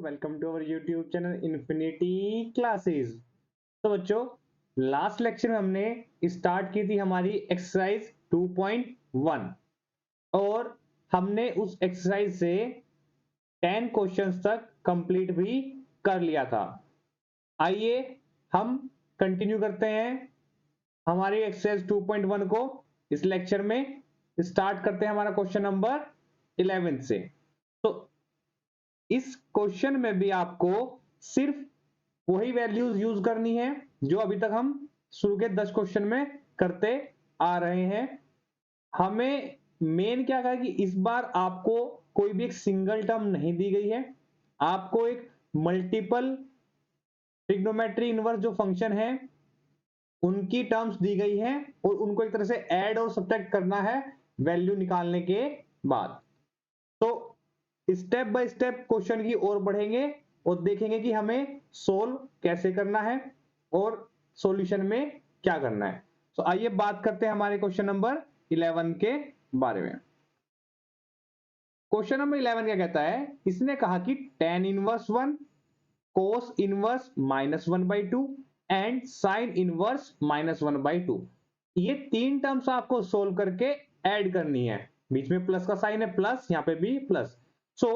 Welcome to our YouTube channel infinity classes. तो बच्चों, last lecture में हमने स्टार्ट की थी हमारी एक्सरसाइज 2.1 और हमने उस एक्सरसाइज से 10 क्वेश्चंस तक कंप्लीट भी कर लिया था। आइए हम कंटिन्यू करते हैं हमारी एक्सरसाइज 2.1 को। इस लेक्चर में स्टार्ट करते हैं हमारा क्वेश्चन नंबर 11 से। तो इस क्वेश्चन में भी आपको सिर्फ वही वैल्यूज यूज करनी है जो अभी तक हम शुरू के 10 क्वेश्चन में करते आ रहे हैं। हमें मेन क्या कहा कि इस बार आपको कोई भी एक सिंगल टर्म नहीं दी गई है, आपको एक मल्टीपल ट्रिग्नोमेट्री इनवर्स जो फंक्शन है उनकी टर्म्स दी गई है और उनको एक तरह से ऐड और सब्ट्रैक्ट करना है वैल्यू निकालने के बाद। तो स्टेप बाय स्टेप क्वेश्चन की ओर बढ़ेंगे और देखेंगे कि हमें सोल्व कैसे करना है और सॉल्यूशन में क्या करना है। तो आइए बात करते हैं हमारे क्वेश्चन नंबर 11 के बारे में। क्वेश्चन नंबर 11 क्या कहता है, इसने कहा कि tan inverse 1 cos inverse -1/2 and sin inverse -1/2, ये तीन टर्म्स आपको सोल्व करके ऐड करनी है। बीच में प्लस का साइन है, प्लस यहां पे भी प्लस। सो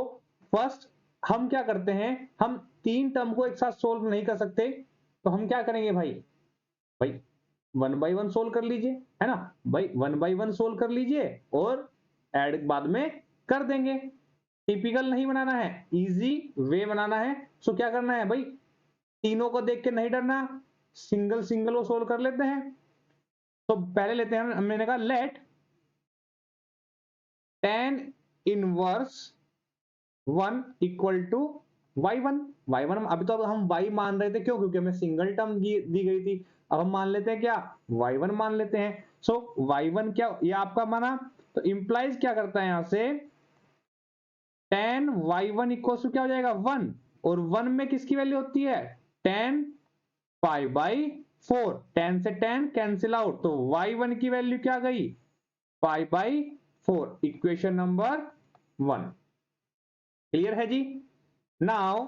फर्स्ट हम क्या करते हैं, हम तीन टर्म को एक साथ सोल्व नहीं कर सकते, तो हम क्या करेंगे भाई, वन बाई वन सोल्व कर लीजिए, है ना भाई, वन बाई वन सोल्व कर लीजिए और ऐड बाद में कर देंगे। टिपिकल नहीं बनाना है, इजी वे बनाना है। सो क्या करना है भाई, तीनों को देख के नहीं डरना, सिंगल सिंगल वो सोल्व कर लेते हैं। तो पहले लेते हैं, हमने कहा let tan inverse 1 equal to y1। y1 अभी तो हम y मान रहे थे, क्यों, क्योंकि हमें सिंगल टर्म दी गई थी। अब हम मान लेते हैं क्या, y1 मान लेते हैं। सो y1 क्या, ये आपका माना, तो इंप्लाइज क्या करता है यहां से, tan y1 इक्वल टू क्या हो जाएगा 1, और 1 में किसकी वैल्यू होती है, tan π/4, tan से tan कैंसिल आउट, तो y1 की वैल्यू क्या गई, π/4, इक्वेशन नंबर 1। क्लियर है जी। नाउ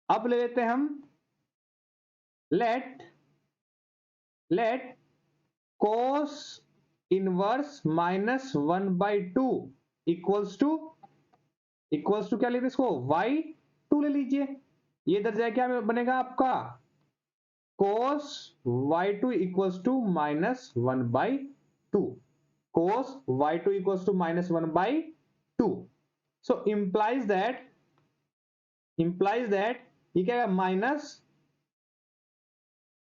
अब ले लेते हैं हम let cos inverse -1/2 equals to क्या लेते इसको, y2 ले लीजिए। ये इधर जाए क्या बनेगा आपका, cos y2 equals to -1/2, cos y2 equals to -1/2। So implies that ये क्या है, minus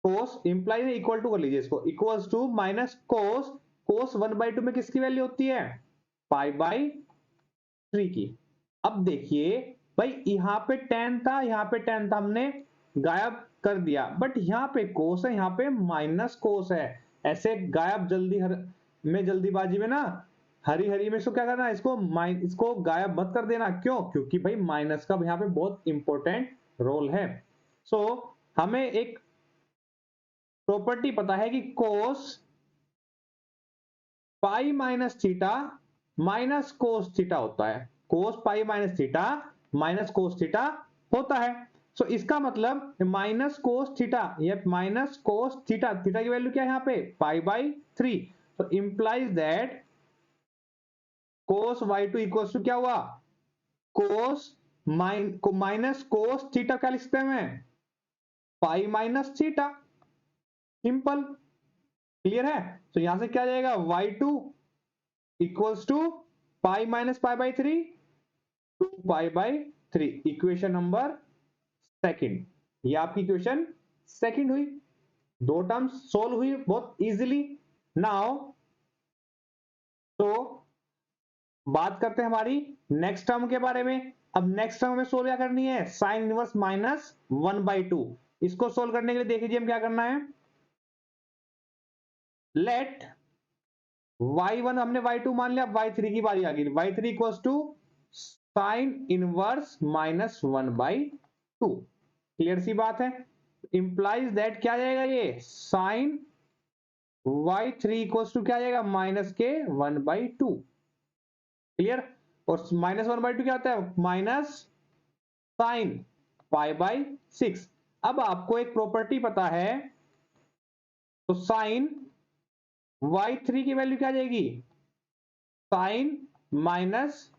cos, implies equal to कर लीजिए इसको, equals to minus cos, cos 1/2 में किसकी वैल्यू होती है, π/3 की। अब देखिए भाई, यहां पे tan था, यहां पे tan था, हमने गायब कर दिया, बट यहां पे कोस है, यहां पे माइनस कोस है। ऐसे गायब जल्दीबाजी में ना, हरी हरी में इसको क्या करना है, इसको गायब मत कर देना। क्यों, क्योंकि भाई माइनस का यहां पे बहुत इंपॉर्टेंट रोल है। सो हमें एक प्रॉपर्टी पता है कि cos pi minus theta minus cos theta होता है, cos pi minus theta minus cos theta होता है। सो इसका मतलब माइनस कोस थीटा, ये माइनस कोस थीटा, थीटा की वैल्यू क्या है यहाँ पे, π/3। तो implies that cos y2 equals to क्या हुआ, कोस माइनस कोस थीटा क्या लिखते हैं, pi minus theta, simple. Clear है। तो यहां से क्या जाएगा, y2 equals to pi minus π/3, 2π/3, equation number second. ये आपकी इक्वेशन सेकंड हुई, दो टर्म्स सोल्व हुई बहुत इजीली। नाउ तो बात करते हैं हमारी नेक्स्ट टर्म के बारे में। अब नेक्स्ट टर्म में सोल्व क्या करनी है, साइन इनवर्स -1/2। इसको सोल्व करने के लिए देखिए हम क्या करना है, लेट y1 हमने y2 मान लिया, y3 की बारी आ गई, y3 equals to sine inverse -1/2। Clear सी बात है। इंप्लाइज दैट क्या जाएगा, ये साइन y3 इक्वल्स टू क्या जाएगा, -1/2। क्लियर। और -1/2 क्या होता है, माइनस साइन पाई बाई 6। अब आपको एक प्रॉपर्टी पता है, तो साइन y3 की वैल्यू क्या आ जाएगी, साइन माइनस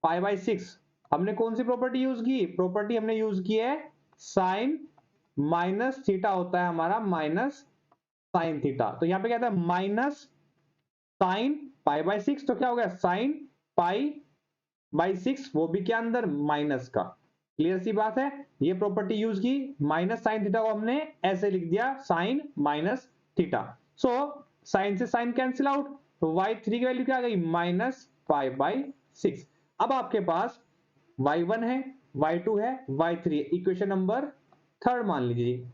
पाई बाई 6। हमने कौन सी प्रॉपर्टी यूज की, प्रॉपर्टी हमने यूज की है साइन माइनस थीटा होता है हमारा माइनस साइन थीटा। तो यहां पे क्या था, माइनस साइन पाई बाई 6, तो क्या हो गया साइन पाई बाई 6, वो भी क्या अंदर माइनस का। क्लियर सी बात है, ये प्रॉपर्टी यूज की, माइनस साइन थीटा को हमने ऐसे लिख दिया sine minus theta. So sine से साइन कैंसिल आउट, तो y3 की वैल्यू क्या आ गई, माइनस पाई बाई 6। अब आपके पास y1 है, y2 है, y3 है, इक्वेशन नंबर 3 मान लीजिए।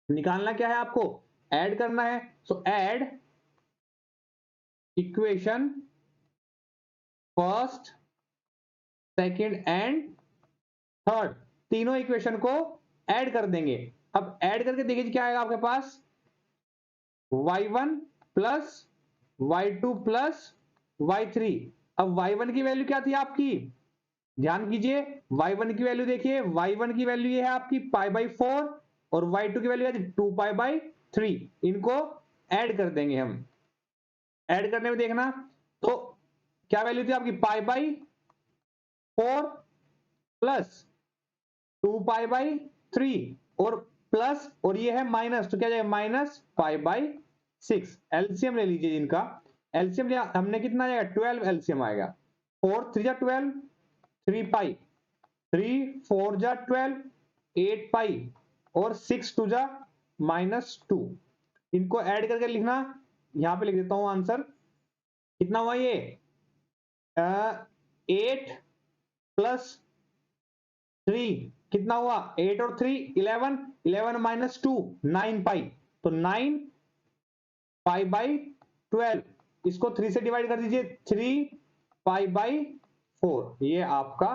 निकालना क्या है आपको, ऐड करना है। सो add equation first second and third, तीनों इक्वेशन को ऐड कर देंगे। अब ऐड करके देखिए क्या आएगा आपके पास, y1 plus y2 plus y3। अब y1 की वैल्यू क्या थी आपकी, ध्यान कीजिए, y1 की वैल्यू देखिए, y1 की वैल्यू ये है आपकी पाई बाई 4 और y2 की वैल्यू है 2 पाई बाई 3। इनको ऐड कर देंगे हम। ऐड करने में देखना, तो क्या वैल्यू थी आपकी, pi by 4 plus 2 pi by 3 और प्लस, और ये है माइनस, तो क्या जाएगा माइनस पाई बाई 6। एलसीएम ले लीजिए इनका, एलसीएम लिया हमने, कितना आएगा 12 एलसीएम आएगा। 4 3 जा 12, 3 पाई, 3 4 जा 12, 8 पाई और 6 2 जा -2। इनको ऐड करके लिखना, यहां पे लिख देता हूं आंसर, कितना हुआ ये 8 प्लस 3 कितना हुआ, 8 और 3 11, 11 माइनस 2 9 पाई, तो 9 पाई बाई 12, इसको 3 से डिवाइड कर दीजिए, 3 पाई बाई 4, ये आपका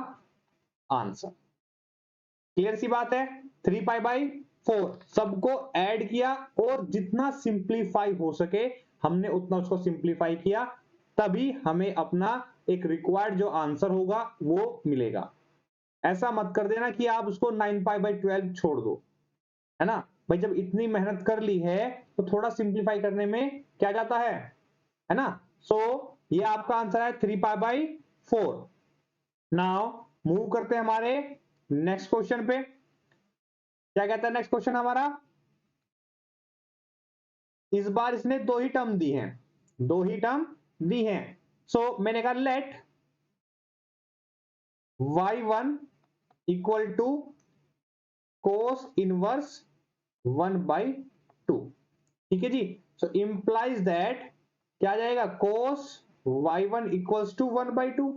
आंसर। क्लियर सी बात है, 3 पाई बाई 4 सबको ऐड किया और जितना सिंप्लीफाई हो सके हमने उतना उसको सिंप्लीफाई किया, तभी हमें अपना एक रिक्वायर्ड जो आंसर होगा वो मिलेगा। ऐसा मत कर देना कि आप उसको 9 पाई बाई 12 छोड़ दो, है ना भाई, जब इतनी मेहनत कर ली है तो थोड़ा सिंप्लीफाई करने में क्या जाता है ना। सो ये आपका आंसर है 3 पाई बाई 4। नाउ मूव करते हैं हमारे नेक्स्ट क्वेश्चन पे। क्या कहता है नेक्स्ट क्वेश्चन हमारा, इस बार इसने दो ही टर्म दी हैं, दो ही टर्म दी हैं। सो मैंने कहा let y1 equal to cos inverse 1/2। ठीक है जी, सो इंप्लाइज दैट क्या आ जाएगा, कोस y1 इक्वल्स टू 1/2।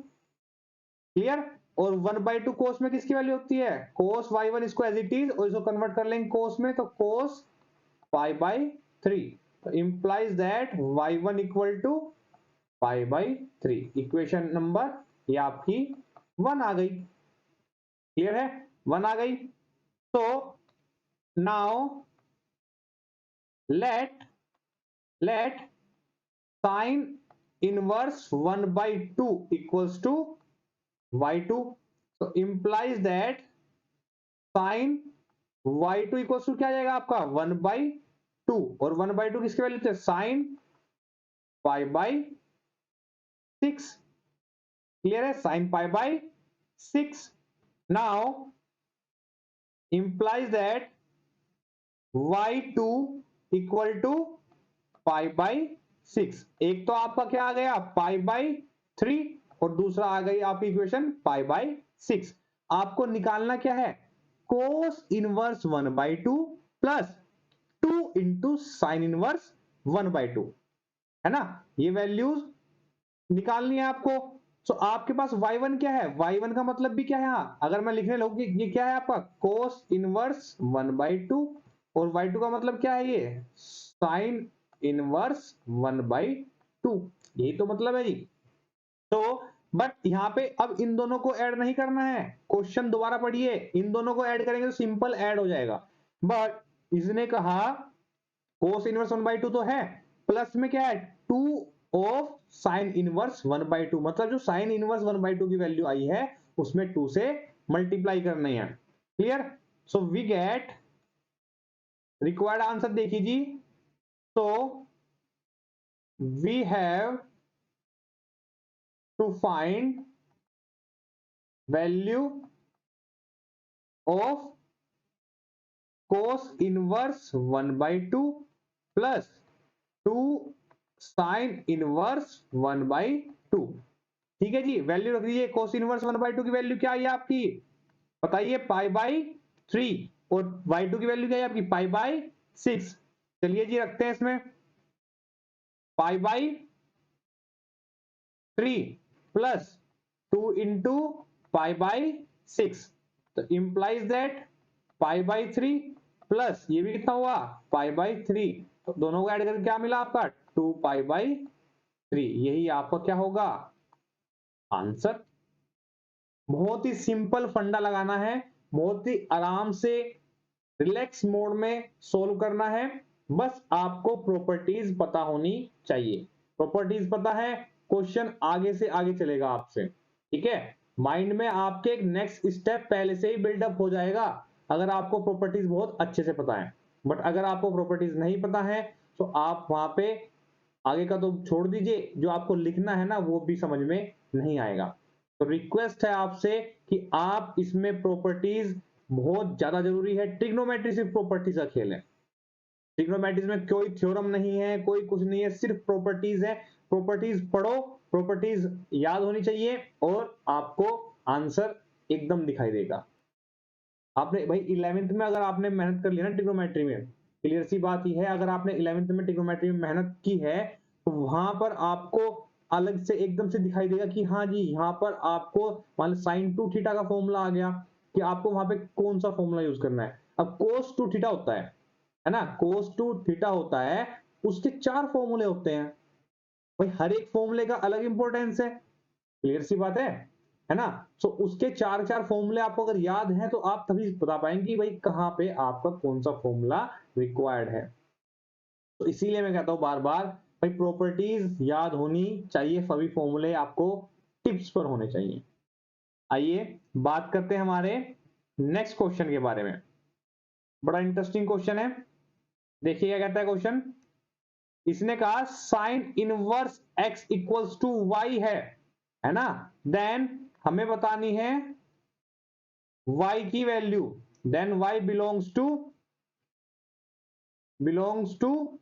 क्लियर, और 1/2 कोस में किसकी वैल्यू होती है, कोस y1 इसको एज इट इज, और इसको कन्वर्ट कर लेंगे कोस में, तो कोस पाई बाई 3। तो implies that y1 equal to pi by 3। Equation number ये आपकी 1 आ गई। क्लियर है, 1 आ गई। तो now let sine inverse 1/2 equals to y2। तो implies that sine y2 equals to क्या आ जाएगा आपका 1/2, और 1/2 किसकी वैल्यू थे, साइन पाई बाई 6। क्लियर है, sine pi by 6। Now implies that y2 equal to pi by 6। एक तो आपका क्या आ गया पाई बाई 3 और दूसरा आ गई आपकी इक्वेशन पाई बाई 6। आपको निकालना क्या है, कोस inverse 1/2 plus 2 into sine inverse 1/2, है ना, ये वैल्यूज निकालनी है आपको। सो आपके पास y1 क्या है, y1 का मतलब भी क्या है, अगर मैं लिखने लगूं कि ये क्या है आपका कोस इनवर्स 1/2, और y2 का मतलब क्या है, ये साइन इनवर्स 1/2, यही तो मतलब है जी। तो बट यहां पे अब इन दोनों को ऐड नहीं करना है, क्वेश्चन दोबारा पढ़िए, इन दोनों को ऐड करेंगे तो सिंपल ऐड हो जाएगा, बट इसने कहा कोस इनवर्स 1/2 तो है, प्लस में क्या है 2 ऑफ साइन इनवर्स 1/2, मतलब जो साइन इनवर्स 1/2 की वैल्यू आई है उसमें 2 से मल्टीप्लाई करनी है। Clear? So we get required answer देखिए जी। तो we have to find value of cos inverse 1/2 plus 2 sine inverse 1/2। ठीक है जी, वैल्यू रख दीजिए। cos इनवर्स 1/2 की वैल्यू क्या आई आपकी बताइए, π/3, और y2 की वैल्यू क्या है आपकी π/6। चलिए जी रखते हैं इसमें π/3 प्लस 2 इंटू π/6, तो इंप्लाइज दैट π/3 प्लस ये भी कितना हुआ π/3, तो दोनों को ऐड करके क्या मिला आपका 2π/3। यही आपका क्या होगा आंसर। बहुत ही सिंपल फंडा लगाना है, बहुत ही आराम से रिलैक्स मोड में सोल्व करना है। बस आपको प्रॉपर्टीज पता होनी चाहिए। प्रॉपर्टीज पता है, क्वेश्चन आगे से आगे चलेगा आपसे। ठीक है, माइंड में आपके एक नेक्स्ट स्टेप पहले से ही बिल्डअप हो जाएगा अगर आपको प्रॉपर्टीज बहुत अच्छे से पता है। बट अगर आपको प्रॉपर्टीज नहीं पता है तो आप वहां पे आगे का तो छोड़ दीजिए, जो आपको लिखना है ना वो भी समझ में नहीं आएगा। तो रिक्वेस्ट है आपसे कि आप इसमें प्रॉपर्टीज बहुत ज्यादा जरूरी है। ट्रिग्नोमेट्री सिर्फ प्रॉपर्टीज का खेल है। ट्रिग्नोमेट्री में कोई थ्योरम नहीं है, कोई कुछ नहीं है, सिर्फ प्रॉपर्टीज है। प्रॉपर्टीज पढ़ो, प्रॉपर्टीज याद होनी चाहिए और आपको आंसर एकदम दिखाई देगा। आपने भाई 11th में अगर आपने मेहनत कर लिया ना ट्रिग्नोमेट्री में, क्लियर सी बात ही है, अगर आपने 11th में ट्रिग्नोमेट्री में मेहनत की है तो वहां पर आपको अलग से एकदम से दिखाई देगा कि हाँ जी यहाँ पर आपको मान sin 2 थीटा का फॉर्मूला आ गया कि आपको वहां पे कौन सा फॉर्मूला यूज करना है। अब cos 2 थीटा होता है ना, cos 2 थीटा होता है, उसके 4 फॉर्मूले होते हैं भाई, हर एक फॉर्मूले का अलग इंपॉर्टेंस है। क्लियर सी बात है ना। सो उसके 4 फॉर्मूले आपको अगर याद हैं तो आप तभी बता पाएंगे कि भाई कहां पे आपका कौन सा फॉर्मूला रिक्वायर्ड है। तो इसीलिए मैं कहता हूं बार बार भाई प्रॉपर्टीज याद होनी चाहिए, सभी फॉर्मूले आपको टिप्स पर होने चाहिए। आइए बात करते हैं हमारे नेक्स्ट क्वेश्चन के बारे में। बड़ा इंटरेस्टिंग क्वेश्चन है, देखिए क्या कहता है क्वेश्चन। इसने कहा sine inverse x equals to y है ना, देन हमें बतानी है y की value, then y belongs to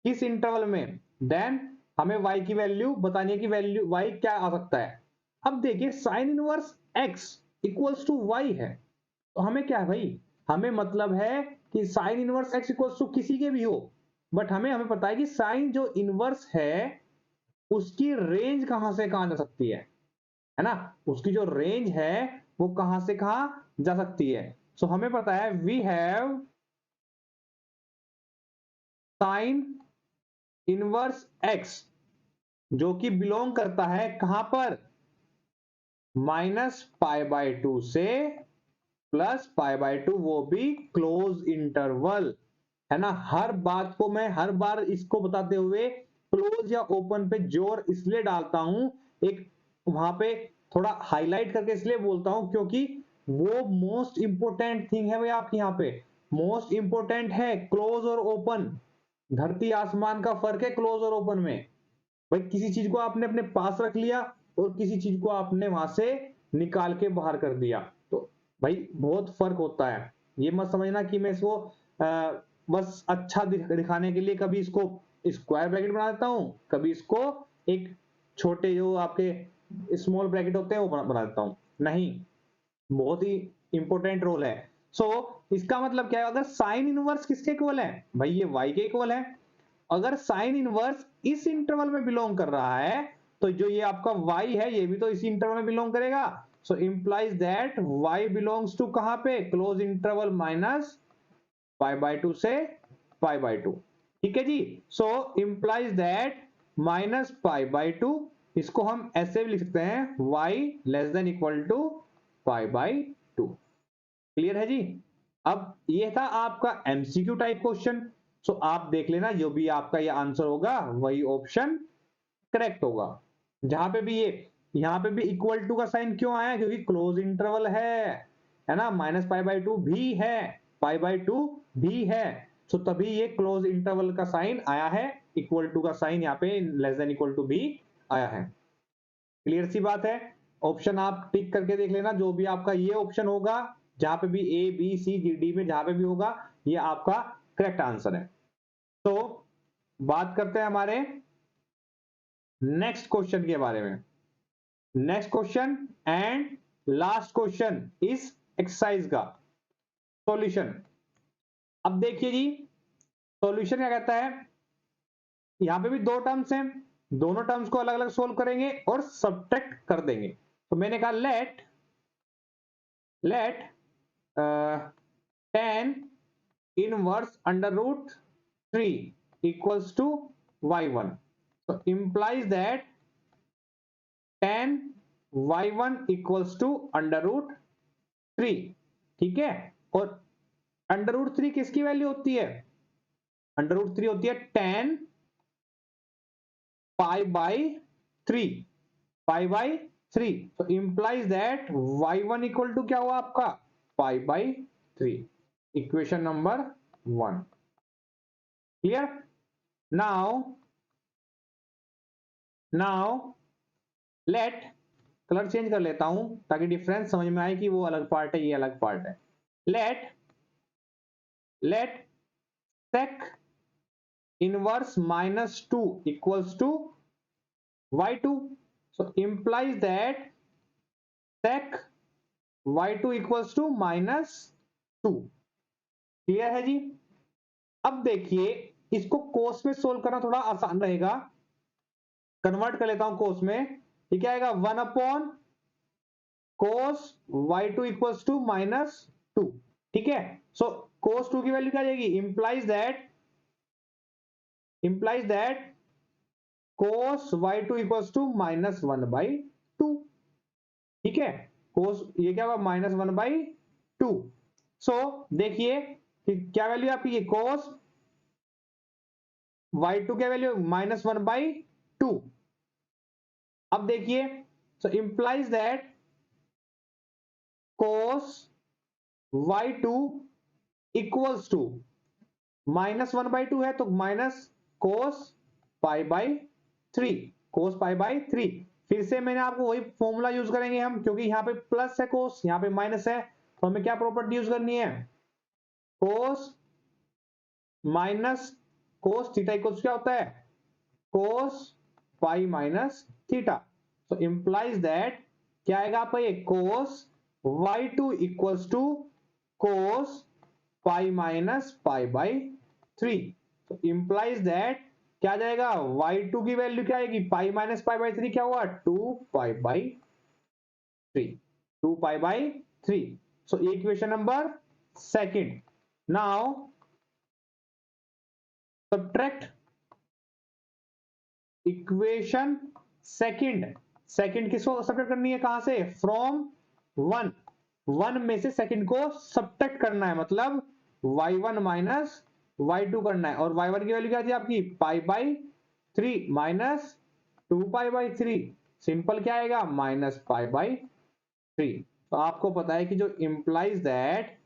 किस इंटरवल में, देन हमें y की वैल्यू बतानी है कि वैल्यू y क्या आ सकता है। अब देखिए sine inverse x equals to y है, तो हमें क्या है भाई, हमें मतलब है कि sine inverse x equals to किसी के भी हो, बट हमें पता है कि साइन जो इनवर्स है उसकी रेंज कहां से कहां जा सकती है ना, उसकी जो रेंज है वो कहां से कहां जा सकती है। सो हमें पता है we have sine inverse x जो कि बिलोंग करता है कहां पर, -π/2 से +π/2, वो भी क्लोज इंटरवल है ना। हर बात को मैं हर बार इसको बताते हुए क्लोज या ओपन पे जोर इसलिए डालता हूं, एक वहां पे थोड़ा हाईलाइट करके इसलिए बोलता हूं क्योंकि वो मोस्ट इंपोर्टेंट थिंग है भाई आपके यहाँ पे, मोस्ट इंपोर्टेंट है क्लोज और ओपन। धरती आसमान का फर्क है क्लोज और ओपन में। भाई किसी चीज को आपने अपने पास रख लिया और किसी चीज को आपने वहां से निकाल के बाहर कर दिया, तो भाई बहुत फर्क होता है। ये मत समझना कि मैं इसको बस अच्छा दिखाने के लिए कभी इसको स्क्वायर ब्रैकेट बना देता हूं, कभी इसको एक छोटे जो आपके स्मॉल ब्रैकेट होते हैं वो बना देता हूं, नहीं, बहुत ही इंपॉर्टेंट रोल है। सो इसका मतलब क्या है, अगर साइन इनवर्स किसके इक्वल है भाई, ये y के इक्वल है। अगर साइन इनवर्स इस इंटरवल में बिलोंग कर रहा है तो जो ये आपका y है ये भी तो इसी इंटरवल में बिलोंग करेगा। So implies that y belongs to कहां पे, क्लोज इंटरवल -π/2 से π/2। ठीक है जी, सो इंप्लाइज दैट -π/2, इसको हम ऐसे भी लिख सकते हैं y < π/2। क्लियर है जी। अब ये था आपका एमसीक्यू टाइप क्वेश्चन। सो आप देख लेना जो भी आपका ये आंसर होगा वही ऑप्शन करेक्ट होगा। जहां पे भी ये यहां पे भी इक्वल टू का साइन क्यों आया, क्योंकि क्लोज इंटरवल है। है ना, -π/2 भी है, π/2 भी है, तो तभी ये क्लोज इंटरवल का साइन आया है, इक्वल टू का साइन यहाँ पे लेस देन इक्वल टू भी आया है। क्लियर सी बात है। ऑप्शन आप टिक करके देख लेना, जो भी आपका ये ऑप्शन होगा, जहां पे भी ए बी सी डी में जहां पे भी होगा, ये आपका करेक्ट आंसर है। तो बात करते हैं हमारे नेक्स्ट क्वेश्चन के बारे में। Next question and last question इस एक्सरसाइज का सॉल्यूशन। अब देखिए जी, सॉल्यूशन क्या कहता है, यहां पे भी दो टर्म्स हैं, दोनों टर्म्स को अलग अलग सोल्व करेंगे और सब्ट्रैक्ट कर देंगे। तो मैंने कहा let tan inverse under root 3 equals to y1, so implies that tan y1 equals to under root 3। ठीक है, और अंडर रूट 3 किसकी वैल्यू होती है, अंडर रूट 3 होती है tan π/3, π/3, so implies that y1 equal to क्या हुआ आपका π/3, equation number 1। Clear. Now let, colour change कर लेता हूं ताकि डिफरेंस समझ में आए कि वो अलग पार्ट है ये अलग पार्ट है। Let sec inverse -2 equals to y2, so implies that sec y2 equals to -2। Clear है जी। अब देखिए, इसको कोस में सोल्व करना थोड़ा आसान रहेगा, कन्वर्ट कर लेता हूं कोस में। ये क्या आएगा, 1 cos y2 इक्वल्स टू -2। ठीक है, सो cos 2 की वैल्यू क्या आ जाएगी, implies that cos y2 equals to -1/2। ठीक है, cos ये क्या होगा -1/2। सो देखिए कि क्या वैल्यू आपकी, ये cos y2 क्या वैल्यू -1/2। अब देखिए, so implies that cos y2 equals to -1/2 है, तो माइनस cos π/3, cos π/3। फिर से मैंने आपको वही फॉर्मूला यूज करेंगे हम, क्योंकि यहाँ पे प्लस है cos, यहाँ पे माइनस है, तो हमें क्या प्रॉपर्टी यूज करनी है, cos minus cos theta equals क्या होता है, cos pi minus theta. So implies that क्या आएगा आपका, ये cos y2 equals to cos pi minus π/3। तो इंप्लाइज दैट क्या आ जाएगा, y2 की वैल्यू क्या आएगी, पाई माइनस π/3 क्या हुआ, 2π/3। So equation number second. Now subtract equation second किसको सब्ट्रैक्ट करनी है, कहां से, फ्रॉम 1 में से सेकंड को सब्ट्रैक्ट करना है, मतलब y1 माइनस y2 करना है, और y1 की वैल्यू क्या थी आपकी, π/3 माइनस 2π/3, सिंपल क्या आएगा, -π/3। तो आपको पता है कि जो इंप्लाइज दैट,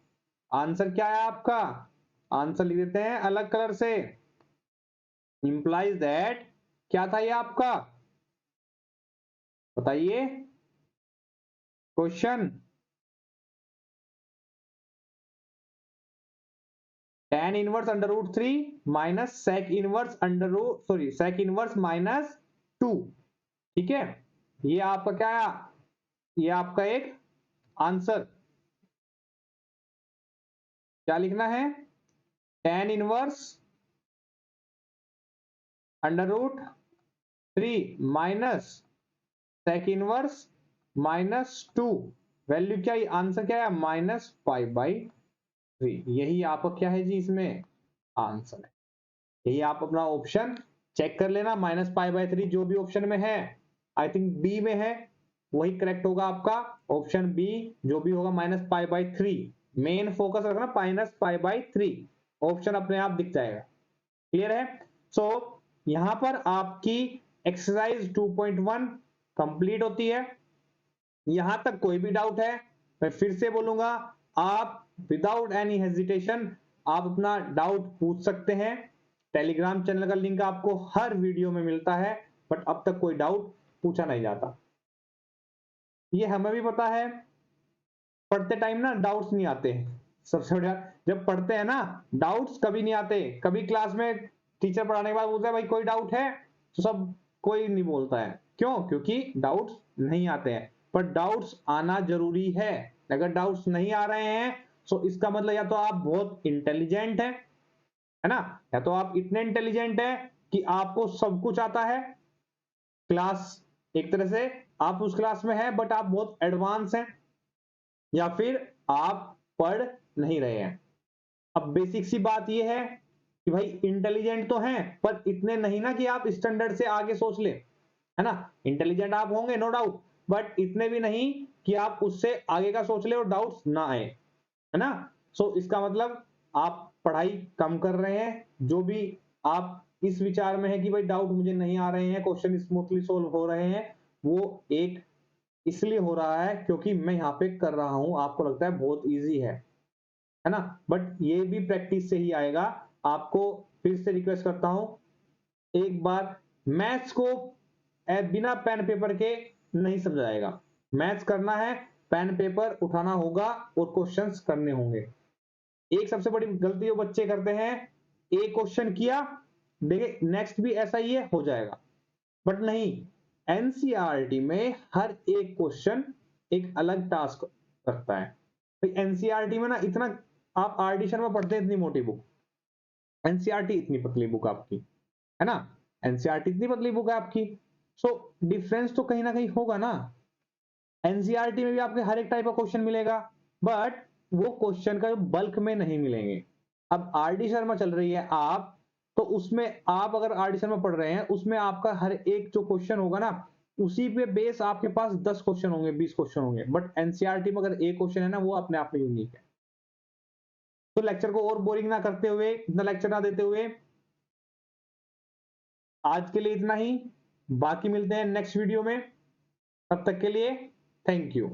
आंसर क्या है आपका, आंसर लिख देते हैं अलग कलर से, इंप्लाइज दैट क्या था ये आपका, बताइए question, tan inverse under root 3 minus sec inverse -2। ठीक है, ये आपका क्या आया, ये आपका एक आंसर, क्या लिखना है, tan inverse under root 3 minus sec inverse -2, value क्या है, आंसर क्या है, -π/3। यही आपका क्या है जी, इसमें आंसर है। यही आप अपना ऑप्शन चेक कर लेना, -π/3 जो भी ऑप्शन में है, आई थिंक बी में है, वही करेक्ट होगा आपका ऑप्शन बी, जो भी होगा -π/3। मेन फोकस रखना -π/3, ऑप्शन अपने आप दिख जाएगा। क्लियर है। सो यहां पर आपकी एक्सरसाइज 2.1 कंप्लीट होती है। यहां तक कोई भी डाउट है, मैं फिर से बोलूंगा, आप विदाउट एनी हेजिटेशन आप अपना डाउट पूछ सकते हैं। टेलीग्राम चैनल का लिंक आपको हर वीडियो में मिलता है, बट अब तक कोई डाउट पूछा नहीं जाता। ये हमें भी पता है, पढ़ते टाइम ना डाउट्स नहीं आते हैं। सबसे बढ़िया, जब पढ़ते हैं ना डाउट्स कभी नहीं आते। कभी क्लास में टीचर पढ़ाने के बाद बोलता है भाई कोई डाउट है, तो सब कोई नहीं बोलता है। क्यों? क्योंकि डाउट्स नहीं आते हैं। पर डाउट्स आना जरूरी है। अगर डाउट्स नहीं आ रहे हैं तो इसका मतलब या तो आप बहुत इंटेलिजेंट है ना, या तो आप इतने इंटेलिजेंट है कि आपको सब कुछ आता है। क्लास एक तरह से आप उस क्लास में है बट आप बहुत एडवांस हैं, या फिर आप पढ़ नहीं रहे हैं। अब बेसिक सी बात यह है कि भाई इंटेलिजेंट तो हैं पर इतने नहीं ना कि आप स्टैंडर्ड से आगे सोच ले, है ना। इंटेलिजेंट आप होंगे नो डाउट, बट इतने भी नहीं कि आप उससे आगे का सोच ले और डाउट्स ना आए, है ना। सो इसका मतलब आप पढ़ाई कम कर रहे हैं। जो भी आप इस विचार में है कि भाई डाउट मुझे नहीं आ रहे हैं, क्वेश्चन स्मूथली सोल्व हो रहे हैं, वो एक इसलिए हो रहा है क्योंकि मैं यहाँ पे कर रहा हूं, आपको लगता है बहुत इजी है ना। बट ये भी प्रैक्टिस से ही आएगा। आपको फिर से रिक्वेस्ट करता हूं, एक बार मैथ्स को बिना पेन पेपर के नहीं समझाएगा। मैथ्स करना है, पेन पेपर उठाना होगा और क्वेश्चंस करने होंगे। एक सबसे बड़ी गलती जो बच्चे करते हैं, एक क्वेश्चन किया, देखिए नेक्स्ट भी ऐसा ही है, हो जाएगा। बट नहीं, एनसीईआरटी में हर एक क्वेश्चन एक अलग टास्क रखता है। एनसीईआरटी में ना इतना, आप आर डी शर्मा पढ़ते हैं इतनी मोटी बुक, एनसीईआरटी इतनी पतली बुक आपकी, है ना। एनसीईआरटी इतनी पतली बुक है आपकी, सो डिफरेंस तो कहीं ना कहीं होगा ना। एनसीईआरटी में भी आपके हर एक टाइप का क्वेश्चन मिलेगा, बट वो क्वेश्चन का बल्क में नहीं मिलेंगे। अब आर डी शर्मा चल रही है आप, तो उसमें आप अगर आर डी शर्मा पढ़ रहे हैं, उसमें आपका हर एक जो क्वेश्चन होगा ना, उसी पे बेस आपके पास 10 क्वेश्चन होंगे, 20 क्वेश्चन होंगे। बट एनसीईआरटी में अगर एक क्वेश्चन है ना, वो अपने आप में यूनिक है। तो लेक्चर को और बोरिंग ना करते हुए, इतना लेक्चर ना देते हुए, आज के लिए इतना ही। बाकी मिलते हैं नेक्स्ट वीडियो में, तब तक के लिए थैंक यू।